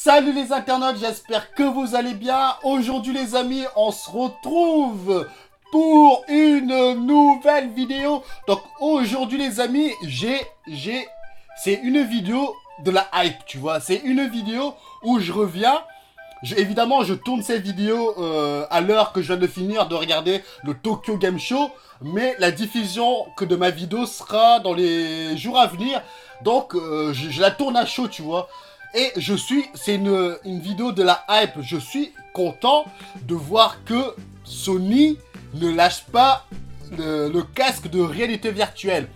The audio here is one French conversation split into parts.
Salut les internautes, j'espère que vous allez bien. Aujourd'hui les amis, on se retrouve pour une nouvelle vidéo. Donc aujourd'hui les amis, c'est une vidéo de la hype, tu vois. C'est une vidéo où je reviens. Évidemment, je tourne cette vidéo à l'heure que je viens de finir de regarder le Tokyo Game Show. Mais la diffusion de ma vidéo sera dans les jours à venir. Donc, je la tourne à chaud, tu vois. Et c'est une vidéo de la hype. Je suis content de voir que Sony ne lâche pas le casque de réalité virtuelle.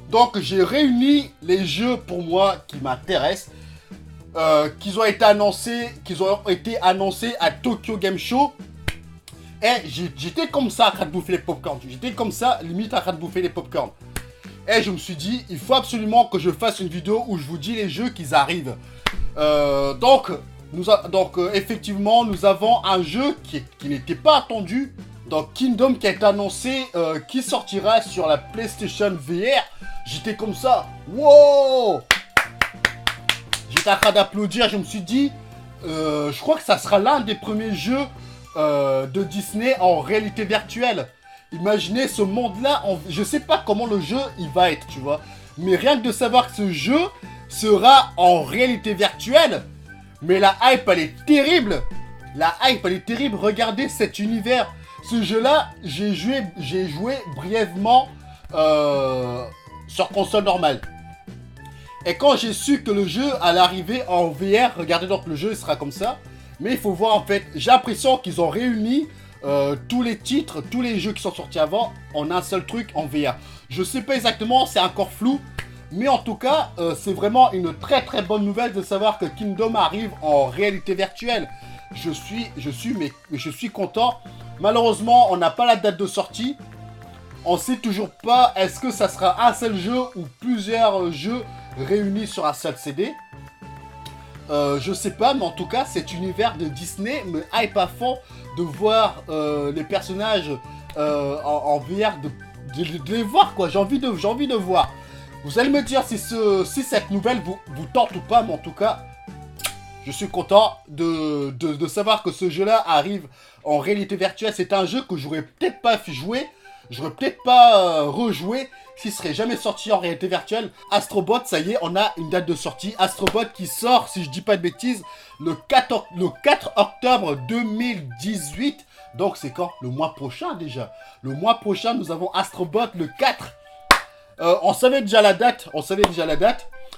Donc, j'ai réuni les jeux pour moi qui m'intéressent. Qu'ils ont été annoncés à Tokyo Game Show. Et j'étais comme ça en train de bouffer les popcorn. J'étais comme ça, limite en train de bouffer les popcorn. Et je me suis dit, il faut absolument que je fasse une vidéo où je vous dis les jeux qui arrivent. Donc, effectivement, nous avons un jeu qui n'était pas attendu. Donc, Kingdom qui a été annoncé, qui sortira sur la PlayStation VR. J'étais comme ça, wow! J'étais en train d'applaudir, je me suis dit, je crois que ça sera l'un des premiers jeux de Disney en réalité virtuelle. Imaginez ce monde-là, je sais pas comment le jeu il va être, tu vois. Mais rien que de savoir que ce jeu sera en réalité virtuelle, mais la hype elle est terrible. La hype elle est terrible, regardez cet univers. Ce jeu-là, j'ai joué brièvement sur console normale. Et quand j'ai su que le jeu allait arriver en VR, regardez donc le jeu il sera comme ça. Mais il faut voir en fait, j'ai l'impression qu'ils ont réuni tous les titres, tous les jeux qui sont sortis avant en un seul truc en VR. Je sais pas exactement, c'est encore flou. Mais en tout cas, c'est vraiment une très très bonne nouvelle de savoir que Kingdom arrive en réalité virtuelle. Je suis content. Malheureusement, on n'a pas la date de sortie. On sait toujours pas, est-ce que ça sera un seul jeu ou plusieurs jeux réunis sur un seul CD. Je sais pas, mais en tout cas, cet univers de Disney me hype à fond de voir les personnages en VR, de les voir quoi. J'ai envie de voir. Vous allez me dire si cette nouvelle vous tente ou pas, mais en tout cas, je suis content de savoir que ce jeu-là arrive en réalité virtuelle. C'est un jeu que j'aurais peut-être pas fait jouer. J'aurais peut-être pas rejoué s'il serait jamais sorti en réalité virtuelle. Astro Bot, ça y est, on a une date de sortie. Astro Bot qui sort, si je dis pas de bêtises, le 4 octobre 2018. Donc c'est quand? Le mois prochain déjà. Le mois prochain, nous avons Astro Bot le 4. On savait déjà la date,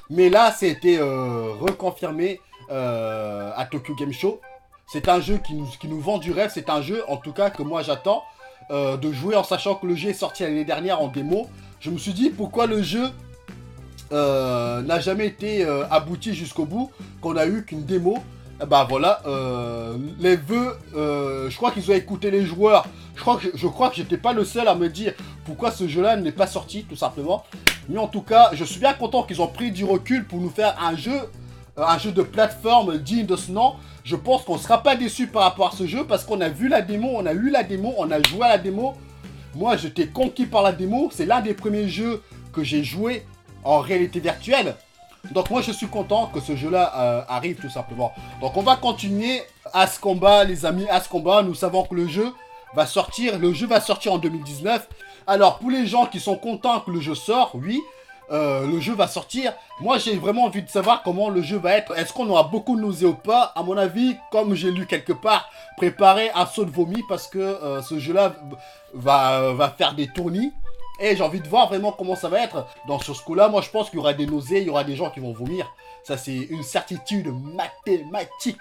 mais là, c'était reconfirmé à Tokyo Game Show. C'est un jeu qui nous vend du rêve. C'est un jeu, en tout cas, que moi j'attends. De jouer en sachant que le jeu est sorti l'année dernière en démo. Je me suis dit pourquoi le jeu n'a jamais été abouti jusqu'au bout, qu'on a eu qu'une démo. Bah voilà, les vœux, je crois qu'ils ont écouté les joueurs. Je crois que j'étais pas le seul à me dire pourquoi ce jeu-là n'est pas sorti, tout simplement. Mais en tout cas, je suis bien content qu'ils ont pris du recul pour nous faire un jeu de plateforme digne de ce nom. Je pense qu'on ne sera pas déçu par rapport à ce jeu parce qu'on a vu la démo, on a eu la démo, on a joué à la démo. Moi, j'étais conquis par la démo. C'est l'un des premiers jeux que j'ai joué en réalité virtuelle. Donc moi, je suis content que ce jeu-là arrive tout simplement. Donc on va continuer As Combat, les amis. As Combat, nous savons que le jeu va sortir. Le jeu va sortir en 2019. Alors, pour les gens qui sont contents que le jeu sort, oui. Le jeu va sortir. Moi, j'ai vraiment envie de savoir comment le jeu va être. Est-ce qu'on aura beaucoup de nausées ou pas? À mon avis, comme j'ai lu quelque part, préparer un saut de vomi parce que ce jeu-là va faire des tournis. Et j'ai envie de voir vraiment comment ça va être. Donc sur ce coup-là, moi je pense qu'il y aura des nausées, il y aura des gens qui vont vomir. Ça, c'est une certitude mathématique.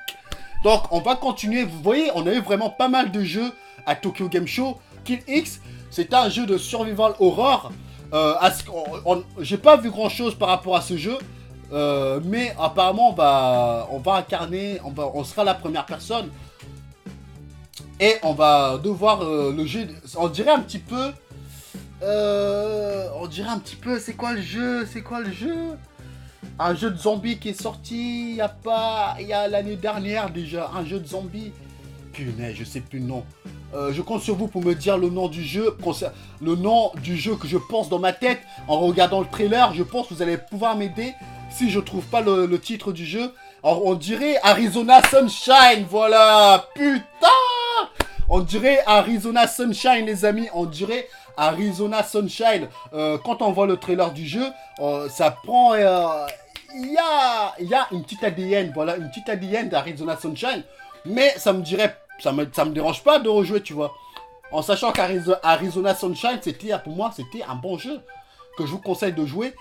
Donc on va continuer. Vous voyez, on a eu vraiment pas mal de jeux à Tokyo Game Show. Kill X, c'est un jeu de survival horror. J'ai pas vu grand chose par rapport à ce jeu, mais apparemment on va incarner, on sera la première personne et on va devoir le jeu. On dirait un petit peu, c'est quoi le jeu? Un jeu de zombies qui est sorti il y a l'année dernière déjà, un jeu de zombies. Punaise, je sais plus le nom. Je compte sur vous pour me dire le nom du jeu que je pense dans ma tête. En regardant le trailer, je pense que vous allez pouvoir m'aider. Si je trouve pas le titre du jeu, On dirait Arizona Sunshine, voilà. Putain. On dirait Arizona Sunshine, les amis. On dirait Arizona Sunshine. Quand on voit le trailer du jeu, ça prend... Il y a une petite ADN, voilà, une petite ADN d'Arizona Sunshine. Mais ça me dérange pas de rejouer, tu vois. En sachant qu'Arizona Sunshine, pour moi, c'était un bon jeu que je vous conseille de jouer.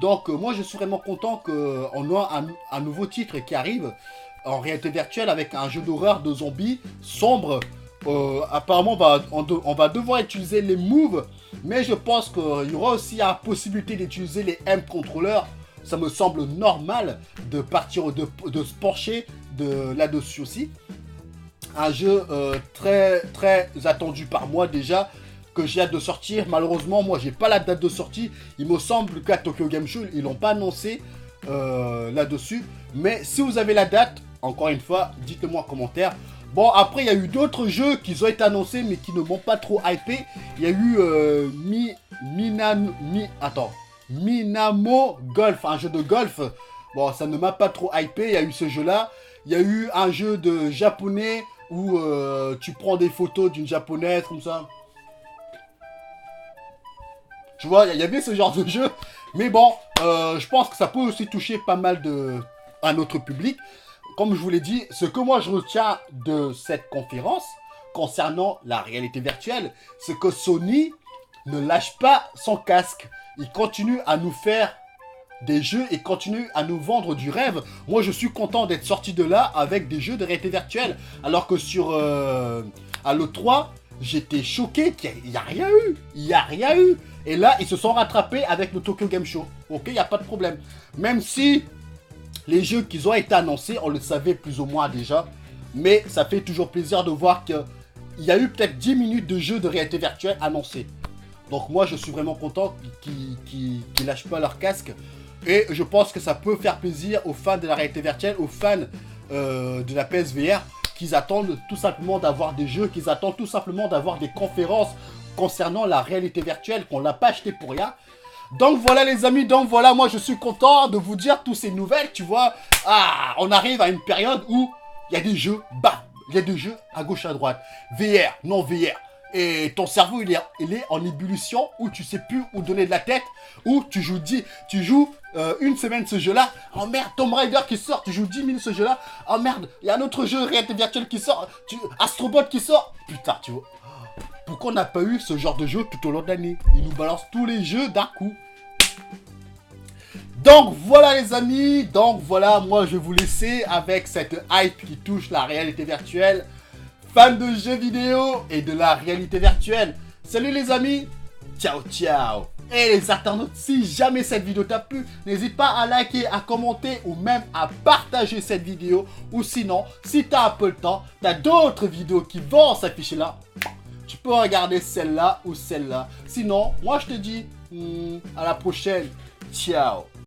Donc, moi, je suis vraiment content qu'on a un nouveau titre qui arrive en réalité virtuelle avec un jeu d'horreur de zombies sombre. Apparemment, on va devoir utiliser les moves, mais je pense qu'il y aura aussi la possibilité d'utiliser les M-controllers. Ça me semble normal de partir, de se pencher là-dessus aussi. Un jeu très attendu par moi déjà, que j'ai hâte de sortir. Malheureusement, moi, j'ai pas la date de sortie. Il me semble qu'à Tokyo Game Show, ils l'ont pas annoncé là-dessus. Mais si vous avez la date, encore une fois, dites-le moi en commentaire. Bon, après, il y a eu d'autres jeux qui ont été annoncés, mais qui ne m'ont pas trop hypé. Il y a eu Minamo Golf, un jeu de golf. Bon, ça ne m'a pas trop hypé. Il y a eu ce jeu-là. Il y a eu un jeu de japonais où tu prends des photos d'une japonaise comme ça. Tu vois, il y avait ce genre de jeu. Mais bon, je pense que ça peut aussi toucher pas mal à notre public. Comme je vous l'ai dit, ce que moi je retiens de cette conférence concernant la réalité virtuelle, c'est que Sony ne lâche pas son casque. Il continue à nous faire des jeux et continue à nous vendre du rêve. Moi, je suis content d'être sorti de là avec des jeux de réalité virtuelle. Alors que à l'E3, j'étais choqué qu'il n'y a rien eu. Il n'y a rien eu. Et là, ils se sont rattrapés avec le Tokyo Game Show. Ok, il n'y a pas de problème. Même si les jeux qui ont été annoncés, on le savait plus ou moins déjà. Mais ça fait toujours plaisir de voir qu'il y a eu peut-être 10 minutes de jeux de réalité virtuelle annoncés. Donc moi, je suis vraiment content qu'ils ne lâchent pas leur casque. Et je pense que ça peut faire plaisir aux fans de la réalité virtuelle, aux fans de la PSVR, qu'ils attendent tout simplement d'avoir des jeux, qu'ils attendent tout simplement d'avoir des conférences concernant la réalité virtuelle, qu'on ne l'a pas acheté pour rien. Donc voilà les amis, donc voilà, moi je suis content de vous dire toutes ces nouvelles, tu vois. Ah, on arrive à une période où il y a des jeux, bam, il y a des jeux à gauche à droite. VR, non VR. Et ton cerveau il est en ébullition, où tu sais plus où donner de la tête, où tu joues une semaine ce jeu-là. Oh merde, Tomb Raider qui sort, tu joues 10 minutes ce jeu-là. Oh merde, il y a un autre jeu réalité virtuelle qui sort, Astrobot qui sort. Putain, tu vois. Pourquoi on n'a pas eu ce genre de jeu tout au long de l'année? Ils nous balancent tous les jeux d'un coup. Donc voilà les amis, donc voilà, moi je vais vous laisser avec cette hype qui touche la réalité virtuelle. Fans de jeux vidéo et de la réalité virtuelle. Salut les amis, ciao ciao. Et les internautes, si jamais cette vidéo t'a plu, n'hésite pas à liker, à commenter ou même à partager cette vidéo. Ou sinon, si t'as un peu le temps, t'as d'autres vidéos qui vont s'afficher là. Tu peux regarder celle-là ou celle-là. Sinon, moi je te dis à la prochaine. Ciao.